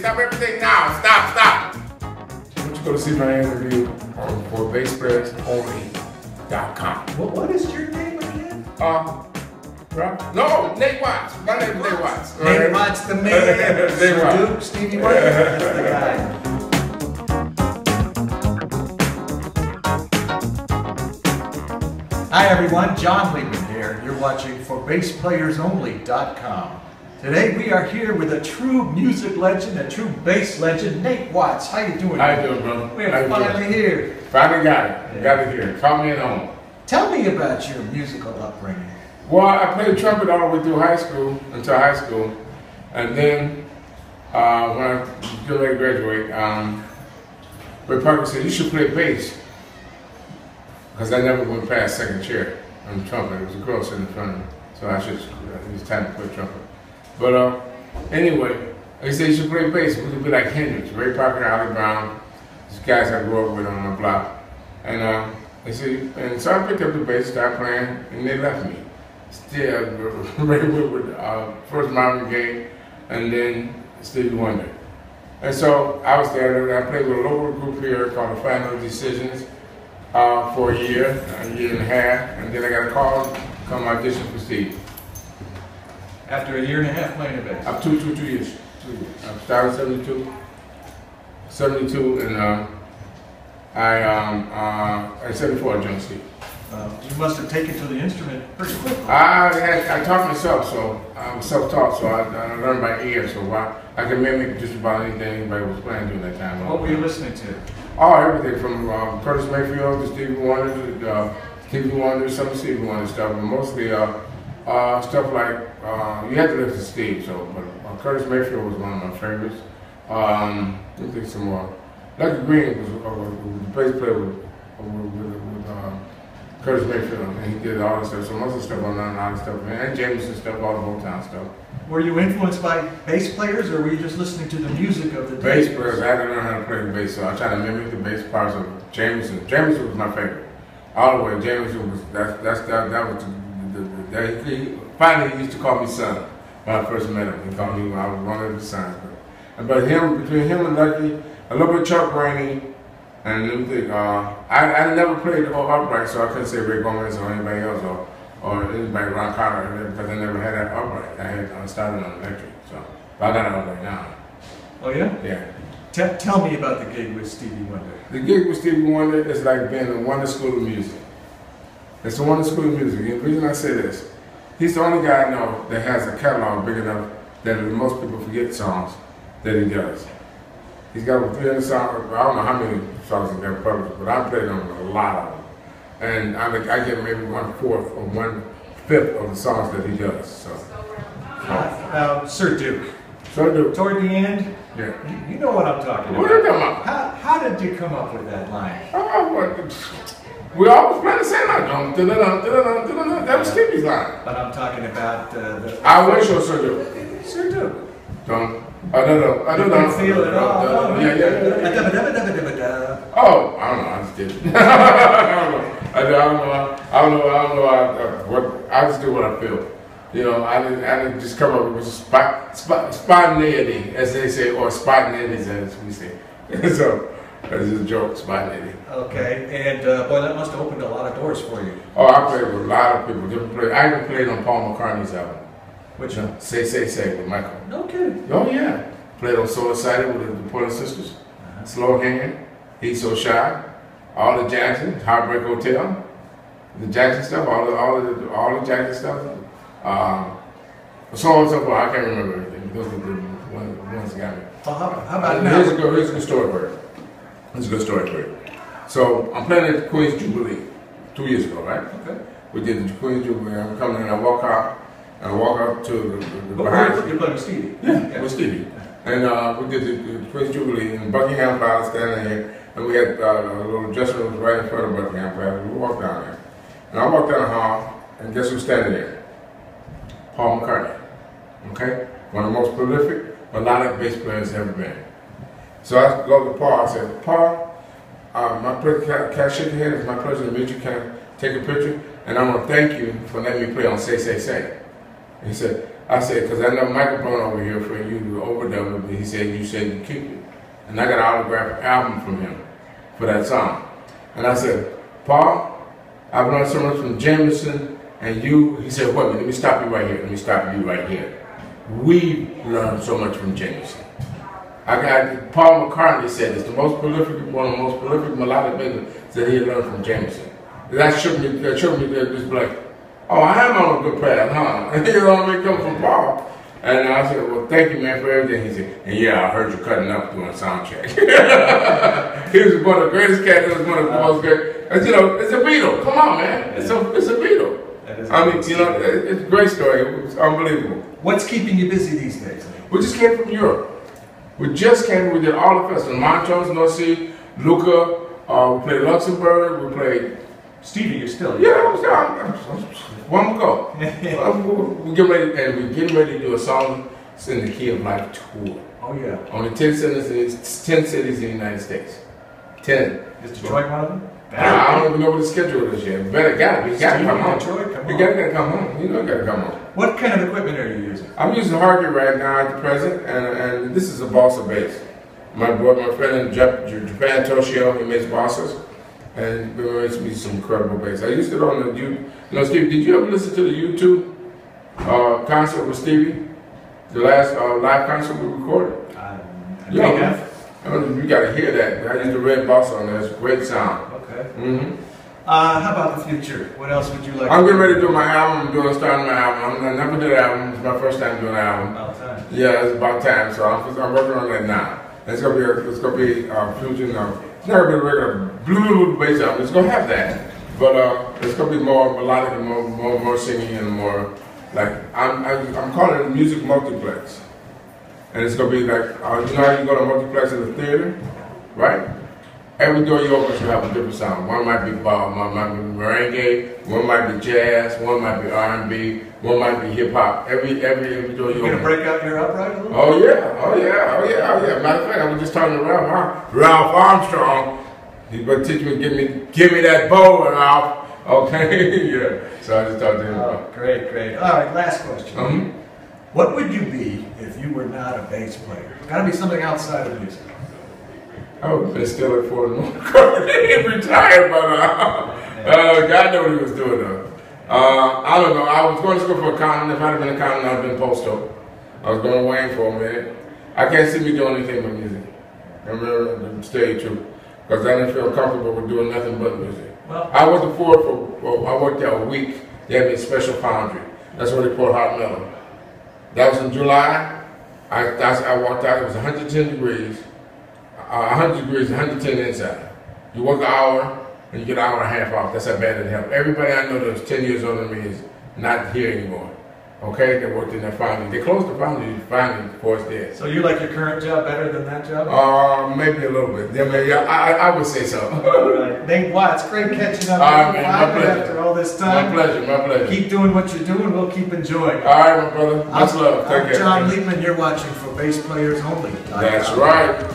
Stop everything now. Stop. Why don't you go to see my interview on ForBassPlayersOnly.com. What is your name again? No, Nate Watts. My name is Nate Watts. Nate Watts, the man. Nate Watts. Duke, Stevie Wonder. That's the guy. Hi everyone, Jon Liebman here. You're watching ForBassPlayersOnly.com. Today we are here with a true music legend, a true bass legend, Nate Watts. How you doing? How you doing, brother? We're finally here. Finally got it. Yeah. Got it here. Call me at home. Tell me about your musical upbringing. Well, I played trumpet all the way through high school, until high school. And then, when I was getting ready to graduate, Ray Parker said, you should play bass. Because I never went past second chair on the trumpet. It was a girl sitting in front of me. So it was time to play trumpet. But anyway, he said you should play bass. We could be like Hendrix, Ray Parker, Ollie Brown, these guys I grew up with on my block. And so I picked up the bass, started playing, and they left me. Still, Ray with first Marvin Gaye, and then Stevie Wonder. And so I was there, and I played with a local group here called the Final Decisions for a year and a half, and then I got a call to come audition for Steve. After a year and a half playing the bass? Up 2 years. I started 72, and I 74 I joined Steve. You must have taken to the instrument pretty quickly. I taught myself, so I'm self-taught, so I learned by ear, so I can mimic just about anything anybody was playing during that time. What were you listening to? Oh, everything from Curtis Mayfield to Stevie Wonder some Stevie Wonder stuff, but mostly stuff like, you had to listen to Steve, but Curtis Mayfield was one of my favorites. Let me think some more. Lucky Green was the bass player with Curtis Mayfield, and he did all this stuff. So most of the stuff I learned, all the stuff, and Jameson stuff, all the Motown stuff. Were you influenced by bass players, or were you just listening to the music of the bass players? I had to learn how to play the bass, so I tried to mimic the bass parts of Jameson. Jameson was my favorite, all the way. Jameson was finally he used to call me son when I first met him. He called me when I was one of his sons. But between him and Lucky, a little bit Chuck Rainey. And I never played upright, so I couldn't say Ray Gomez or anybody else or anybody Ron Carter because I never had that upright. I started on electric, so but I got it upright now. Oh yeah? Yeah. Tell me about the gig with Stevie Wonder. The gig with Stevie Wonder is like being in Wonder School of Music. It's the Wonder School of Music. And the reason I say this, he's the only guy I know that has a catalog big enough that most people forget songs that he does. He's got over 300 songs. I don't know how many songs he got published, but I played on a lot of them. And I get maybe 1/4 or 1/5 of the songs that he does. So. Sir Duke. Sir Duke. Toward the end, yeah. You know what I'm talking about. What are you talking about? How did you come up with that line? We always play the same line. That was Stevie's line. But I'm talking about the... I wish you were Sir Duke. Sir Duke. I don't know. Feel it all. Oh, I don't know. I just did it. I don't know what. I just do what I feel. You know, I didn't just come up with spontaneity, as they say, or spontaneity, as we say. So that's just a joke, spontaneity. Okay, and boy, that must have opened a lot of doors for you. Oh, I played with a lot of people. Different players. I even played on Paul McCartney's album. Which one? Say with Michael. No kidding. Oh yeah. Played on Soul Asylum with the Porter Sisters. Slow Hanging. He's So Shy. All the Jackson. Heartbreak Hotel. The Jackson stuff. All the Jackson stuff. So on and so forth. I can't remember everything. Those are the ones that got me. Well, how about now? Here's a good story for you. Here's a good story for you. So I'm playing at the Queen's Jubilee 2 years ago, right? Okay. We did the Queen's Jubilee. I'm coming in. I walk out. And I walk up to the behind. You're playing with Stevie? Yeah, with Stevie. And we did the Queen's Jubilee in Buckingham Palace, standing here. And we had a little dressing room right in front of Buckingham Palace. We walked down there. And I walked down the hall, and guess who's standing there? Paul McCartney. Okay? One of the most prolific, melodic bass players ever been. So I go to Paul. I said, Paul, my pleasure, can I shake your hand? It's my pleasure to meet you. Can I take a picture? And I want to thank you for letting me play on Say. And he said, I said, because I know Michael Brown over here for you to overdub it, but he said you keep it. And I got an autographed album from him for that song. And I said, Paul, I've learned so much from Jameson and you. He said, wait a minute, let me stop you right here. Let me stop you right here. We learned so much from Jameson. Paul McCartney said it's one of the most prolific melodic makers that he learned from Jameson. That shook me just like, oh, I am on a good path, huh? And you know what I mean, come from Paul. And I said, well, thank you, man, for everything. He said, and yeah, I heard you cutting up doing sound check. He was one of the greatest cats. He was one of the most great. And, you know, it's a Beatle. Come on, man. It's a Beatle. I mean, you know, it's a great story. It was unbelievable. What's keeping you busy these days? We just came from Europe. We did all the festivals. Montrose, North Sea, Lucca. We played Luxembourg. We played. Stevie, you're still. Yeah, one more go. We're getting ready to do a song in the Key of Life tour. Oh yeah. Only 10 cities in the United States. 10. Is Detroit one of them? I don't even know what the schedule is yet. Gotta come home. Detroit, You gotta come home. You know you gotta come home. What kind of equipment are you using? I'm using Hardy right now at the present, and this is a balsa bass. My friend in Japan, Toshio, he makes balsas. And it makes me some incredible bass. I used it on the you know, Stevie, did you ever listen to the YouTube concert with Stevie? The last live concert we recorded? You gotta hear that. I used the red boss on there. It's a great sound. Okay. Mm-hmm. How about the future? What else would you like? I'm getting ready to do my album. I'm starting my album. I never did an album. It's my first time doing an album. About time. Yeah, it's about time. So I'm working on that now. It's gonna be fusion of. It's not gonna be a regular blue bass album. It's gonna have that, but it's gonna be more melodic and more singing and more like I'm calling it music multiplex, and it's gonna be like you know how you go to multiplex in the theater, right? Every door you open should have a different sound. One might be bop, one might be merengue, one might be jazz, one might be R&B, one might be hip hop. Every door you open. You gonna break out your upright a little? Oh yeah. Matter of fact, I was just talking to Ralph Armstrong. He's gonna teach me, give me that bow, Ralph. Okay, yeah. So I just talked to him. Oh, great. All right, last question. What would you be if you were not a bass player? Got to be something outside of music. I would have been still at Ford He retired by now. God knew what he was doing though. I don't know. I was going to school for accounting. If I'd have been accountant, I'd have been postal. I was going to Wayne for a minute. I can't see me doing anything but music. I'm going to tell you the truth. Because I didn't feel comfortable with doing nothing but music. Well, I went to Ford I worked there a week. They had me a special foundry. That's where they poured hot metal. That was in July. I walked out. It was 110 degrees. 100 degrees, 110 inside. You work an hour, and you get an hour and a half off. That's how bad it helped. Everybody I know that was 10 years older than me is not here anymore. Okay, they worked in their foundry. They closed the foundry finally before it's dead. So you like your current job better than that job? Maybe a little bit. I would say so. All right. Nate Watts, great catching up with you after all this time. My pleasure. Keep doing what you're doing. We'll keep enjoying it. All right, my brother. Much love. Take care. I'm Jon Liebman. You're watching for Bass Players Only. That's right.